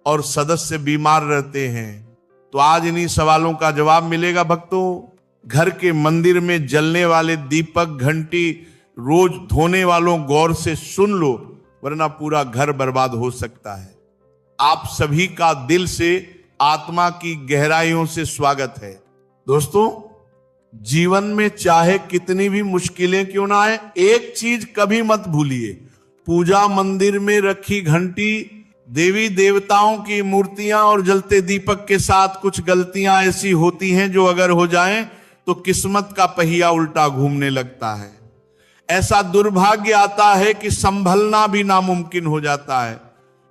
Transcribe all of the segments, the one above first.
और सदस्य बीमार रहते हैं। तो आज इन्हीं सवालों का जवाब मिलेगा भक्तों। घर के मंदिर में जलने वाले दीपक, घंटी रोज धोने वालों गौर से सुन लो, वरना पूरा घर बर्बाद हो सकता है। आप सभी का दिल से, आत्मा की गहराइयों से स्वागत है। दोस्तों, जीवन में चाहे कितनी भी मुश्किलें क्यों ना आए, एक चीज कभी मत भूलिए, पूजा मंदिर में रखी घंटी, देवी देवताओं की मूर्तियां और जलते दीपक के साथ कुछ गलतियां ऐसी होती हैं जो अगर हो जाएं तो किस्मत का पहिया उल्टा घूमने लगता है। ऐसा दुर्भाग्य आता है कि संभलना भी नामुमकिन हो जाता है।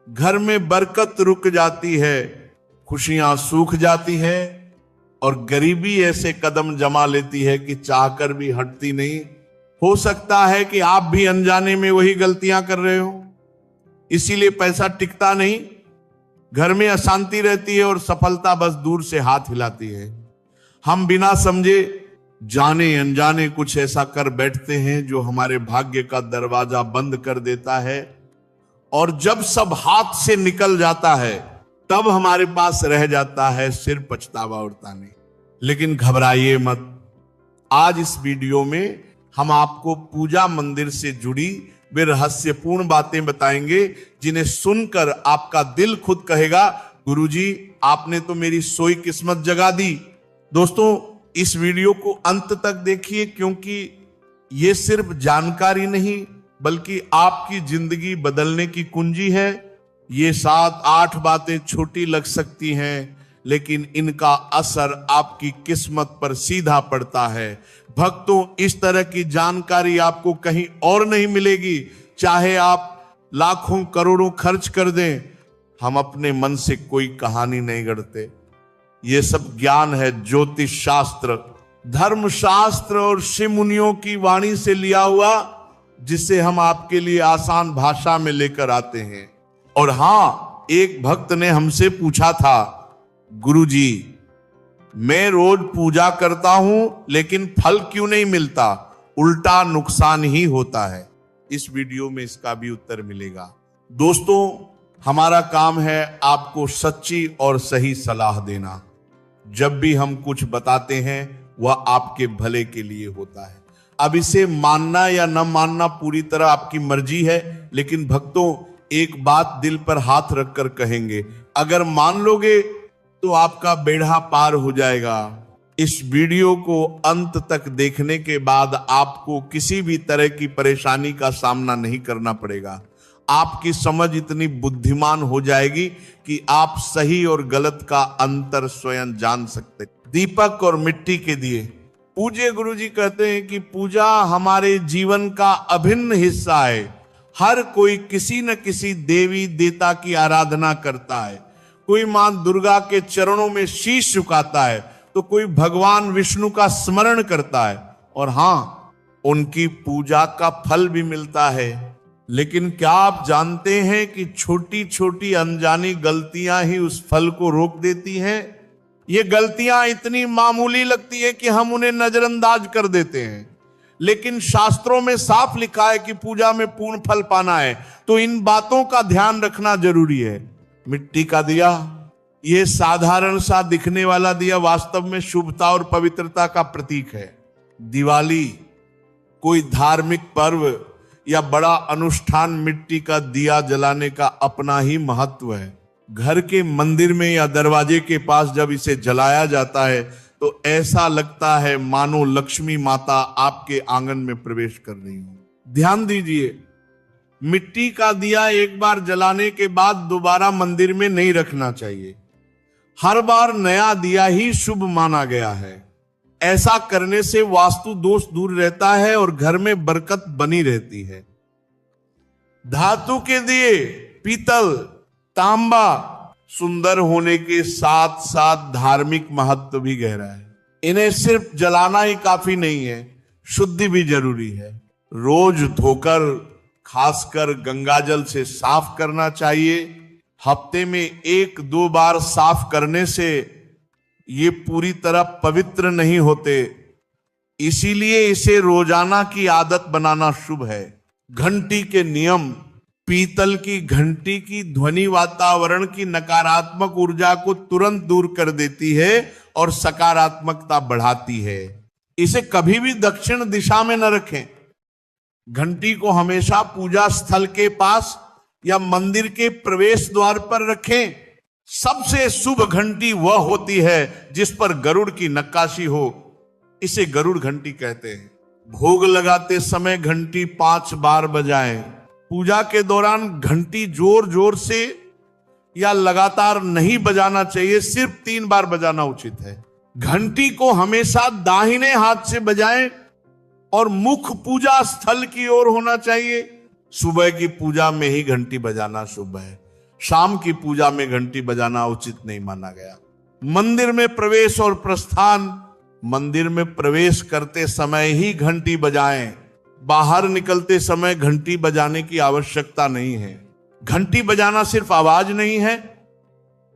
घर में बरकत रुक जाती है, खुशियां सूख जाती है और गरीबी ऐसे कदम जमा लेती है कि चाहकर भी हटती नहीं। हो सकता है कि आप भी अनजाने में वही गलतियां कर रहे हो, इसीलिए पैसा टिकता नहीं, घर में अशांति रहती है और सफलता बस दूर से हाथ हिलाती है। हम बिना समझे जाने अनजाने कुछ ऐसा कर बैठते हैं जो हमारे भाग्य का दरवाजा बंद कर देता है, और जब सब हाथ से निकल जाता है तब हमारे पास रह जाता है सिर्फ पछतावा और ताने। लेकिन घबराइए मत, आज इस वीडियो में हम आपको पूजा मंदिर से जुड़ी वे रहस्यपूर्ण बातें बताएंगे जिन्हें सुनकर आपका दिल खुद कहेगा, गुरुजी आपने तो मेरी सोई किस्मत जगा दी। दोस्तों, इस वीडियो को अंत तक देखिए, क्योंकि ये सिर्फ जानकारी नहीं बल्कि आपकी जिंदगी बदलने की कुंजी है। ये 7-8 बातें छोटी लग सकती हैं, लेकिन इनका असर आपकी किस्मत पर सीधा पड़ता है। भक्तों, इस तरह की जानकारी आपको कहीं और नहीं मिलेगी, चाहे आप लाखों करोड़ों खर्च कर दें। हम अपने मन से कोई कहानी नहीं गढ़ते, ये सब ज्ञान है ज्योतिष शास्त्र, धर्म शास्त्र और ऋषि मुनियों की वाणी से लिया हुआ, जिसे हम आपके लिए आसान भाषा में लेकर आते हैं। और हां, एक भक्त ने हमसे पूछा था, गुरुजी मैं रोज पूजा करता हूं लेकिन फल क्यों नहीं मिलता, उल्टा नुकसान ही होता है। इस वीडियो में इसका भी उत्तर मिलेगा। दोस्तों, हमारा काम है आपको सच्ची और सही सलाह देना। जब भी हम कुछ बताते हैं वह आपके भले के लिए होता है। अब इसे मानना या न मानना पूरी तरह आपकी मर्जी है, लेकिन भक्तों एक बात दिल पर हाथ रखकर कहेंगे, अगर मान लोगे तो आपका बेड़ा पार हो जाएगा। इस वीडियो को अंत तक देखने के बाद आपको किसी भी तरह की परेशानी का सामना नहीं करना पड़ेगा। आपकी समझ इतनी बुद्धिमान हो जाएगी कि आप सही और गलत का अंतर स्वयं जान सकते। दीपक और मिट्टी के दिए। पूज्य गुरुजी कहते हैं कि पूजा हमारे जीवन का अभिन्न हिस्सा है। हर कोई किसी न किसी देवी देवता की आराधना करता है। कोई मां दुर्गा के चरणों में शीश झुकाता है, तो कोई भगवान विष्णु का स्मरण करता है, और हां, उनकी पूजा का फल भी मिलता है। लेकिन क्या आप जानते हैं कि छोटी छोटी अनजानी गलतियां ही उस फल को रोक देती हैं? ये गलतियां इतनी मामूली लगती है कि हम उन्हें नजरअंदाज कर देते हैं, लेकिन शास्त्रों में साफ लिखा है कि पूजा में पूर्ण फल पाना है, तो इन बातों का ध्यान रखना जरूरी है। मिट्टी का दिया, यह साधारण सा दिखने वाला दिया वास्तव में शुभता और पवित्रता का प्रतीक है। दिवाली कोई धार्मिक पर्व या बड़ा अनुष्ठान, मिट्टी का दिया जलाने का अपना ही महत्व है। घर के मंदिर में या दरवाजे के पास जब इसे जलाया जाता है तो ऐसा लगता है मानो लक्ष्मी माता आपके आंगन में प्रवेश कर रही हो। ध्यान दीजिए, मिट्टी का दिया एक बार जलाने के बाद दोबारा मंदिर में नहीं रखना चाहिए। हर बार नया दिया ही शुभ माना गया है। ऐसा करने से वास्तु दोष दूर रहता है और घर में बरकत बनी रहती है। धातु के दिए, पीतल, तांबा सुंदर होने के साथ साथ धार्मिक महत्व भी गहरा है। इन्हें सिर्फ जलाना ही काफी नहीं है, शुद्धि भी जरूरी है। रोज धोकर, खासकर गंगाजल से साफ करना चाहिए। हफ्ते में 1-2 बार साफ करने से ये पूरी तरह पवित्र नहीं होते, इसीलिए इसे रोजाना की आदत बनाना शुभ है। घंटी के नियम, पीतल की घंटी की ध्वनि वातावरण की नकारात्मक ऊर्जा को तुरंत दूर कर देती है और सकारात्मकता बढ़ाती है। इसे कभी भी दक्षिण दिशा में न रखें। घंटी को हमेशा पूजा स्थल के पास या मंदिर के प्रवेश द्वार पर रखें। सबसे शुभ घंटी वह होती है जिस पर गरुड़ की नक्काशी हो। इसे गरुड़ घंटी कहते हैं। भोग लगाते समय घंटी 5 बार बजाएं। पूजा के दौरान घंटी जोर जोर से या लगातार नहीं बजाना चाहिए, सिर्फ 3 बार बजाना उचित है। घंटी को हमेशा दाहिने हाथ से बजाएं और मुख पूजा स्थल की ओर होना चाहिए। सुबह की पूजा में ही घंटी बजाना शुभ है, शाम की पूजा में घंटी बजाना उचित नहीं माना गया। मंदिर में प्रवेश और प्रस्थान, मंदिर में प्रवेश करते समय ही घंटी बजाएं। बाहर निकलते समय घंटी बजाने की आवश्यकता नहीं है। घंटी बजाना सिर्फ आवाज नहीं है,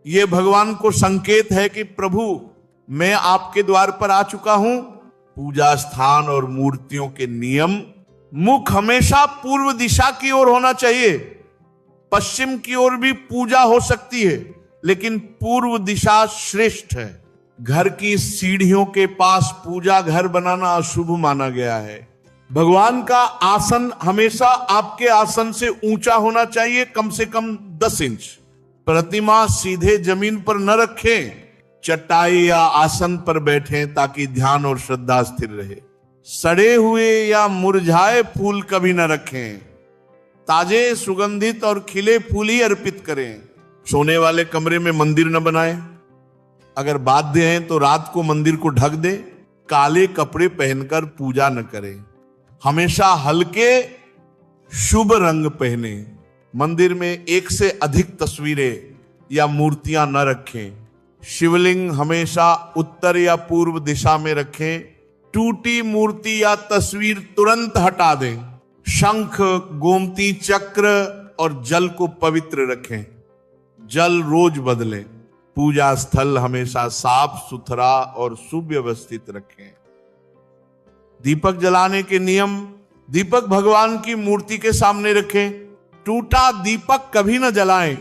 यह भगवान को संकेत है कि प्रभु मैं आपके द्वार पर आ चुका हूं। पूजा स्थान और मूर्तियों के नियम, मुख हमेशा पूर्व दिशा की ओर होना चाहिए। पश्चिम की ओर भी पूजा हो सकती है, लेकिन पूर्व दिशा श्रेष्ठ है। घर की सीढ़ियों के पास पूजा घर बनाना अशुभ माना गया है। भगवान का आसन हमेशा आपके आसन से ऊंचा होना चाहिए, कम से कम 10 इंच। प्रतिमा सीधे जमीन पर न रखें, चटाई या आसन पर बैठें ताकि ध्यान और श्रद्धा स्थिर रहे। सड़े हुए या मुरझाए फूल कभी न रखें। ताजे, सुगंधित और खिले फूल ही अर्पित करें। सोने वाले कमरे में मंदिर न बनाएं। अगर बाध्य हैं तो रात को मंदिर को ढक दें। काले कपड़े पहनकर पूजा न करें। हमेशा हल्के शुभ रंग पहने। मंदिर में एक से अधिक तस्वीरें या मूर्तियां न रखें। शिवलिंग हमेशा उत्तर या पूर्व दिशा में रखें। टूटी मूर्ति या तस्वीर तुरंत हटा दें। शंख, गोमती चक्र और जल को पवित्र रखें। जल रोज बदलें। पूजा स्थल हमेशा साफ सुथरा और सुव्यवस्थित रखें। दीपक जलाने के नियम, दीपक भगवान की मूर्ति के सामने रखें। टूटा दीपक कभी न जलाएं।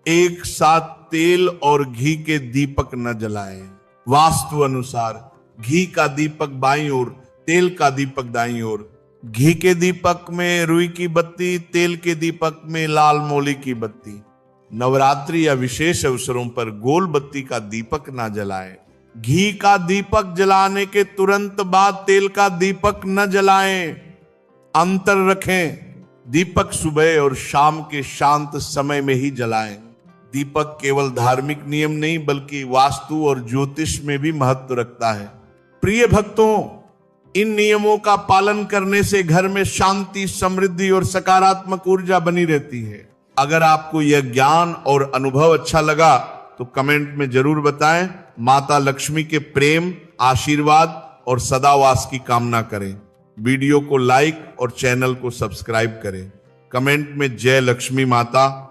एक साथ तेल और घी के दीपक न जलाएं। वास्तु अनुसार घी का दीपक बाईं ओर, तेल का दीपक दाईं ओर। घी के दीपक में रुई की बत्ती, तेल के दीपक में लाल मोली की बत्ती। नवरात्रि या विशेष अवसरों पर गोल बत्ती का दीपक ना जलाएं। घी का दीपक जलाने के तुरंत बाद तेल का दीपक न जलाएं। अंतर रखें। दीपक सुबह और शाम के शांत समय में ही जलाएं। दीपक केवल धार्मिक नियम नहीं बल्कि वास्तु और ज्योतिष में भी महत्व रखता है। प्रिय भक्तों, इन नियमों का पालन करने से घर में शांति, समृद्धि और सकारात्मक ऊर्जा बनी रहती है। अगर आपको यह ज्ञान और अनुभव अच्छा लगा तो कमेंट में जरूर बताएं। माता लक्ष्मी के प्रेम, आशीर्वाद और सदावास की कामना करें। वीडियो को लाइक और चैनल को सब्सक्राइब करें। कमेंट में जय लक्ष्मी माता